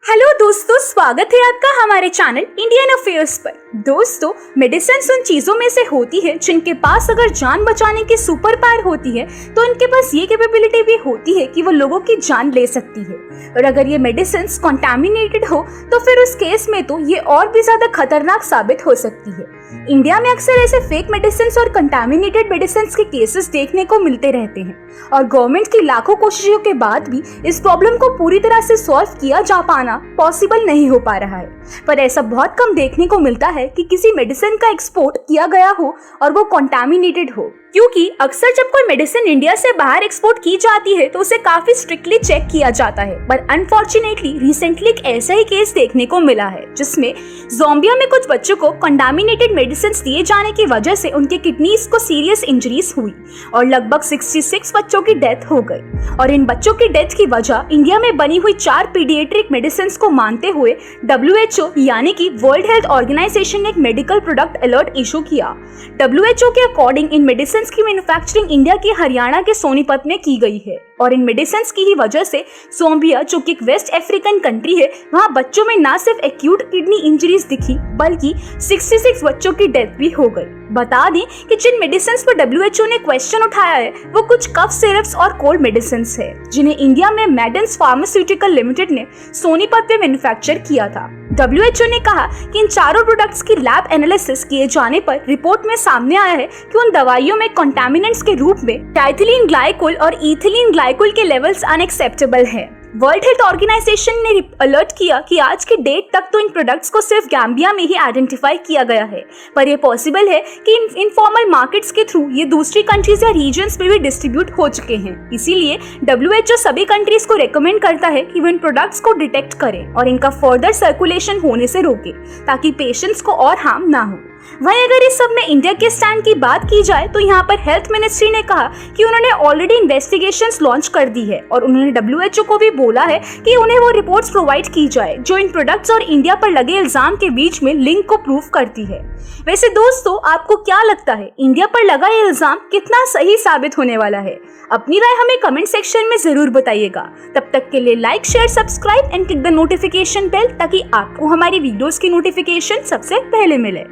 Hello दोस्तों, स्वागत है आपका हमारे चैनल इंडियन अफेयर्स पर। दोस्तों, मेडिसिन उन चीजों में से होती है जिनके पास अगर जान बचाने की सुपर पावर होती है तो उनके पास ये कैपेबिलिटी भी होती है कि वो लोगों की जान ले सकती है। और अगर ये मेडिसिन कॉन्टैमिनेटेड हो तो फिर उस केस में तो ये और भी ज्यादा खतरनाक साबित हो सकती है। इंडिया में अक्सर ऐसे फेक मेडिसिन और कंटामिनेटेड मेडिसिन के केसेस देखने को मिलते रहते हैं और गवर्नमेंट की लाखों कोशिशों के बाद भी इस प्रॉब्लम को पूरी तरह से सॉल्व किया जा पाना पॉसिबल नहीं हो पा रहा है। पर ऐसा बहुत कम देखने को मिलता है कि किसी मेडिसिन का एक्सपोर्ट किया गया हो और वो कंटामिनेटेड हो, क्योंकि अक्सर जब कोई मेडिसिन इंडिया से बाहर एक्सपोर्ट की जाती है तो उसे काफी स्ट्रिक्टली चेक किया जाता है। पर अनफॉर्चुनेटली रिसेंटली एक ऐसा ही केस देखने को मिला है जिसमें ज़ाम्बिया में कुछ बच्चों को कंटामिनेटेड मेडिसिन दिए जाने की वजह से उनके किडनीज को सीरियस इंजरीज हुई और लगभग 66 बच्चों की डेथ हो गई। और इन बच्चों की डेथ की वजह इंडिया में बनी हुई 4 पीडियाट्रिक मेडिसिन को मानते हुए WHO यानी कि वर्ल्ड हेल्थ ऑर्गेनाइजेशन ने एक मेडिकल प्रोडक्ट अलर्ट इशू किया। WHO के अकॉर्डिंग इन मेडिसिन की मैन्युफैक्चरिंग इंडिया के हरियाणा के सोनीपत में की गई है और इन मेडिसिन की ही वजह से ज़ाम्बिया, जो कि एक वेस्ट अफ्रीकन कंट्री है, वहां बच्चों में न सिर्फ एक्यूट किडनी इंजरीज दिखी बल्कि 66 बच्चों की डेथ भी हो गई। बता दें कि जिन मेडिसिन पर WHO ने क्वेश्चन उठाया है वो कुछ कफ सिरप्स और कोल्ड मेडिसिन है जिन्हें इंडिया में मेडेंस फार्मास्यूटिकल लिमिटेड ने सोनीपत में मैन्युफैक्चर किया था। WHO ने कहा कि इन चारों प्रोडक्ट्स की लैब एनालिसिस किए जाने पर रिपोर्ट में सामने आया है कि उन दवाइयों में कंटामिनेंट्स के रूप में डाइथिलीन ग्लाइकोल और इथिलीन ग्लाइकोल के लेवल्स अनएक्सेप्टेबल हैं। वर्ल्ड हेल्थ ऑर्गेनाइजेशन ने अलर्ट किया कि आज के डेट तक तो इन प्रोडक्ट्स को सिर्फ गैम्बिया में ही आइडेंटिफाई किया गया है, पर यह पॉसिबल है कि इनफॉर्मल मार्केट्स के थ्रू ये दूसरी कंट्रीज या रीजन्स में भी डिस्ट्रीब्यूट हो चुके हैं। इसीलिए WHO सभी कंट्रीज को रेकमेंड करता है कि वो इन प्रोडक्ट्स को डिटेक्ट करें और इनका फर्दर सर्कुलेशन होने से रोके ताकि पेशेंट्स को और हार्म ना हो। वहीं अगर इस सब में इंडिया के स्टैंड की बात की जाए तो यहाँ पर हेल्थ मिनिस्ट्री ने कहा कि उन्होंने ऑलरेडी इन्वेस्टिगेशंस लॉन्च कर दी है और उन्होंने WHO को भी बोला है कि उन्हें वो रिपोर्ट्स प्रोवाइड की जाए जो इन प्रोडक्ट्स और इंडिया पर लगे इल्जाम के बीच में लिंक को प्रूव करती है। वैसे दोस्तों, आपको क्या लगता है, इंडिया पर लगा ये इल्जाम कितना सही साबित होने वाला है? अपनी राय हमें कमेंट सेक्शन में जरूर बताइएगा। तब तक के लिए like, share, subscribe and click the notification bell ताकि आपको हमारी वीडियोस की नोटिफिकेशन सबसे पहले मिले।